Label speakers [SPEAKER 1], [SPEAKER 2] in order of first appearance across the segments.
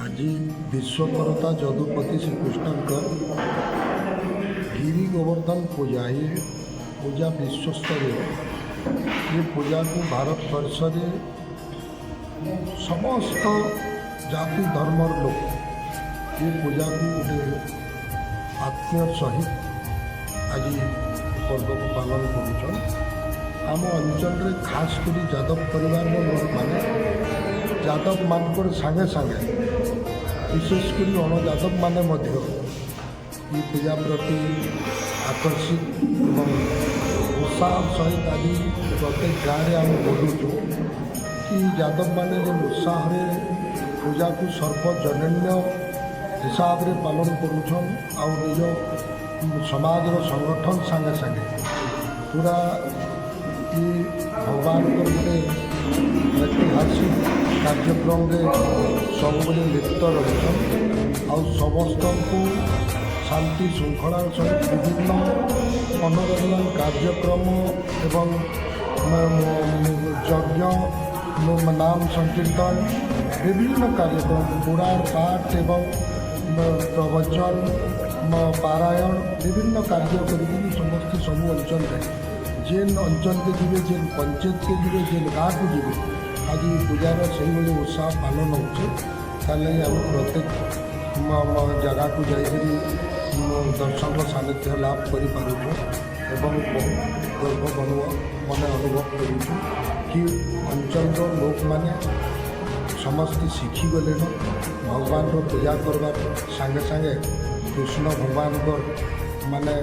[SPEAKER 1] आज विश्वकर्ता जदुपति श्रीकृष्ण गिरी गोवर्धन पूजा ये पूजा विश्वस्तरीय ये पूजा को भारत वर्ष में समस्त जाति धर्मर लोग ये पूजा को गोटे आत्मीय सहित आज पर्व को पालन करुचन आम अंचल रे खास कर यादव परिवार लोक मैंने यादव मानकर सागे सागे विशेषकर अण यादव माने मध्य ये पूजा प्रति आकर्षित और उत्साह सहित आज प्रत्येक गाँव में आम बोलूँ कि यादव माने जो उत्साह पूजा को सर्वजनन्य हिसाब से पालन करुछन आ निज समाज संगठन सागे सागे पूरा ये भगवान को गोटे ऐतिहासिक कार्यक्रम सब लिप्त रही आ समस्त को शांति श्रृंखला सहित विभिन्न मनोरंजन कार्यक्रम एवं यज्ञ नाम संकीर्तन विभिन्न कार्यक्रम पुराण पाठ एवं प्रवचन पारायण विभिन्न कार्य कर समस्त सब अंचल जेन अंचल के जीवे जेन पंचायत के जीवे जेन गाँव को जीवे आज पूजार से उत्साह पालन होते आम प्रत्येक जगह को जाकर दर्शन सानिध्य लाभ कर गर्व मन अनुभव करूँ कि अंचल लोक मैंने समस्त शिखिगले भगवान पूजा करवा सागे सागे कृष्ण भगवान माने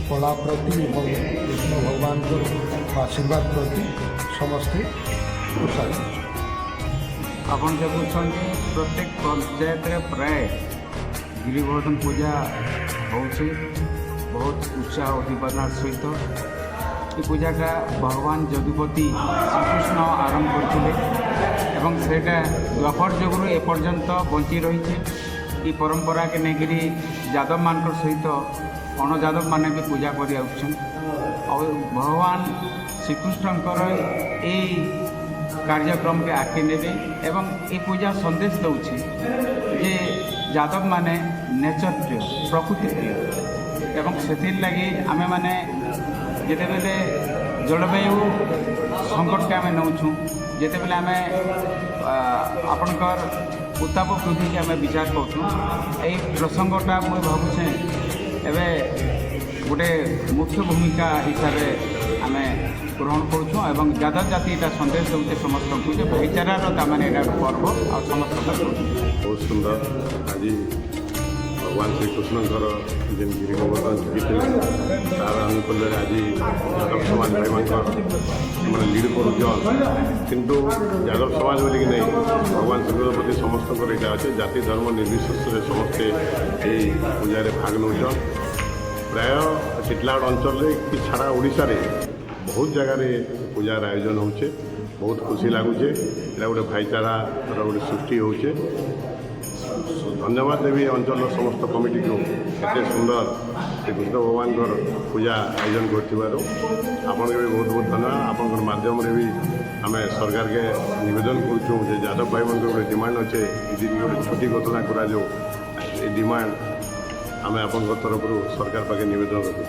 [SPEAKER 1] कला प्रति और कृष्ण भगवान आशीर्वाद प्रति समस्ते उत्साहित
[SPEAKER 2] आपन देखुन प्रत्येक पंचायत प्राय गिरी गोवर्धन पूजा होउछि बहुत उत्साह उद्दीपना सहित ये पूजा का भगवान जदुपति श्रीकृष्ण आरंभ करते एवं सेटा द्वापर जुगु एपर्यंत बंची रही ये परंपरा के नेगिरी यादव मान सहित अण यादव माने भी पूजा कर भगवान श्रीकृष्णकर कार्यक्रम के आगे नेबे एवं ये पूजा संदेश दौछि जे यादव माने नेचर प्रिय प्रकृति प्रिय एवं से लगी आमे माने जेते बेले जलवायु संकट के आमे नौछु जेते बेले आमे आपनकर उत्ताप वृद्धि के आमे विचार करछु ए प्रसंगटा मुई भाबुछे एबे गोटे मुख्य भूमिका हिसाब से आमे ग्रहण करुँ एवं यादव जाति यहाँ सन्देश दूचे समस्त को भाईचारार ताने पर्व आ समस्त
[SPEAKER 3] बहुत सुंदर आज भगवान श्रीकृष्णकर जेन गिरी गोवर्धन जीते तार अनुकूल आज यादव समाज भाई लीड कर किंतु यादव समाज बोलिक नहीं भगवान श्रीकृष्ण समस्त यहाँ अच्छे जाति धर्म निर्विशेष समस्ते यही पूजा भाग नौ प्राय टिटलागढ़ अंचल कि छाड़ा ओडिशा रे बहुत जगार पूजार आयोजन होचे बहुत खुशी लगुचे यहाँ गोटे भाईचारा गोटे सृष्टि होचे धन्यवाद देवी अंचल समस्त कमिटी को एत सुंदर कृष्ण भगवान पूजा आयोजन कर आपन के भी बहुत बहुत धन्यवाद आपन माध्यम रे भी आम सरकार के निवेदन करूँ यादव भाई मन गोटे डिमांड अच्छे दिन गोटे छुट्टी घोषणा कर डिमांड आम आप तरफ सरकार पाखे नवेदन रखुँ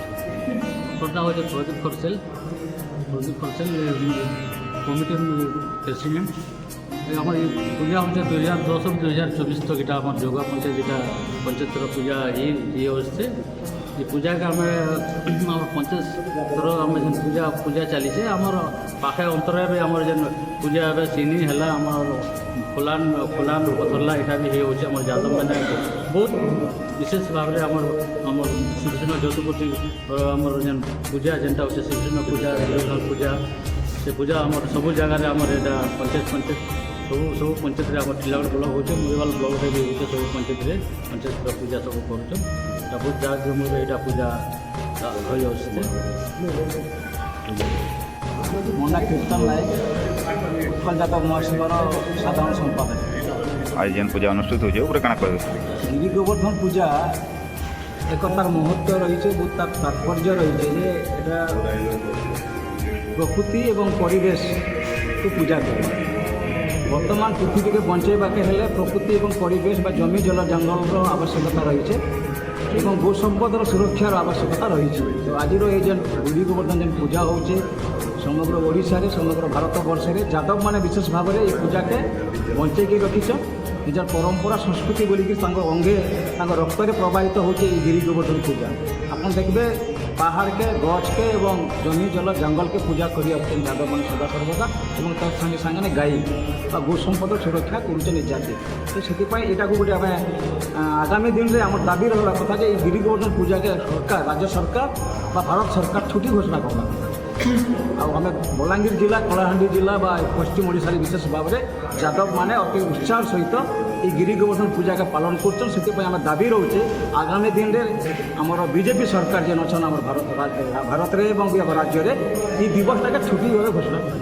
[SPEAKER 4] हो प्रदीप खरसेल कमिटी प्रेसिडेंट आम पूजा हम 2010 2024 तक यहाँ आम जोगा पंचायत यहाँ पंचायतर पूजा ये से ये पूजा के आम पंचायतर आम पूजा चली आमर पाखे अंतर आमर जेन पूजा सीनी है आमर फुलान पथरला यहाँ भी हो यादव मैंने बहुत विशेष भाव में आम श्रीकृष्ण जदुपति आमर जेन पूजा जेनटा हो श्रीकृष्ण पूजा पूजा से पूजा आम सब जगार आम पंचायत सब पंचायत आम टिलागढ़ ब्लक हो मुरीवाल ब्लक भी हो सब पंचायत पूजा सब कर बहुत जगह यहाँ पूजा
[SPEAKER 5] मो ना कीर्तन नायक उत्कल जातक महासंघर साधारण संपादक
[SPEAKER 6] आज जेन पूजा अनुष्ठित हो क्या कह
[SPEAKER 5] गिरी गोवर्धन पूजा एक तार महत्व रही बहुत तार तात्पर्य रही प्रकृति एवं परिवेश को पूजा कर বর্তমান পৃথিবীকে বঞ্চাইবাকে হলে প্রকৃতি এবং পরিবেশ বা জমি জল জঙ্গলর আবশ্যকতা রয়েছে এবং গো সম্পদর সুরক্ষার আবশ্যকতা রয়েছে। তো আজির এই যে গুড়ি গোবর্ধন যেন পূজা হচ্ছে সমগ্র ওড়িশারে সমগ্র ভারতবর্ষে যাদব মানে বিশেষ ভাবে এই পূজাকে বঞ্চাইকি রখিছ নিজের পরম্পরা সংস্কৃতি বলিকি তাঙ্ক অঙ্গে তাঙ্ক রক্তরে প্রবাহিত হচ্ছে এই গিরি গোবর্ধন পূজা। আপনার দেখবে পাহাড়কে গছকে এবং জমি জল জঙ্গলকে পূজা করে আসছেন যাদব মানে সদা সর্বদা এবং তার সাথে সাথে গাই বা গো সম্পদ সুরক্ষা করছেন নিজাতে। তো সেপাই এটা গোটে আমি আগামী দিনে আমার দাবি রহলা কথা যে এই গিরি গোবর্ধন পূজাকে সরকার রাজ্য সরকার বা ভারত সরকার ছুটি ঘোষণা করলা। আমি বলাঙ্গীর জেলা কলাহান্ডি জেলা বা পশ্চিম ওড়িশার বিশেষ ভাবে যাদব মানে অতি উৎসাহ সহিত এই গিরি গোবর্ধন পূজাকে পালন করছেন। সেপাই আমার দাবি রয়েছে আগামী দিনে আমার বিজেপি সরকার যেন অছেন আমার ভারতের এবং রাজ্যের এই দিবসটাকে ছুটি ভাবে ঘোষণা করে।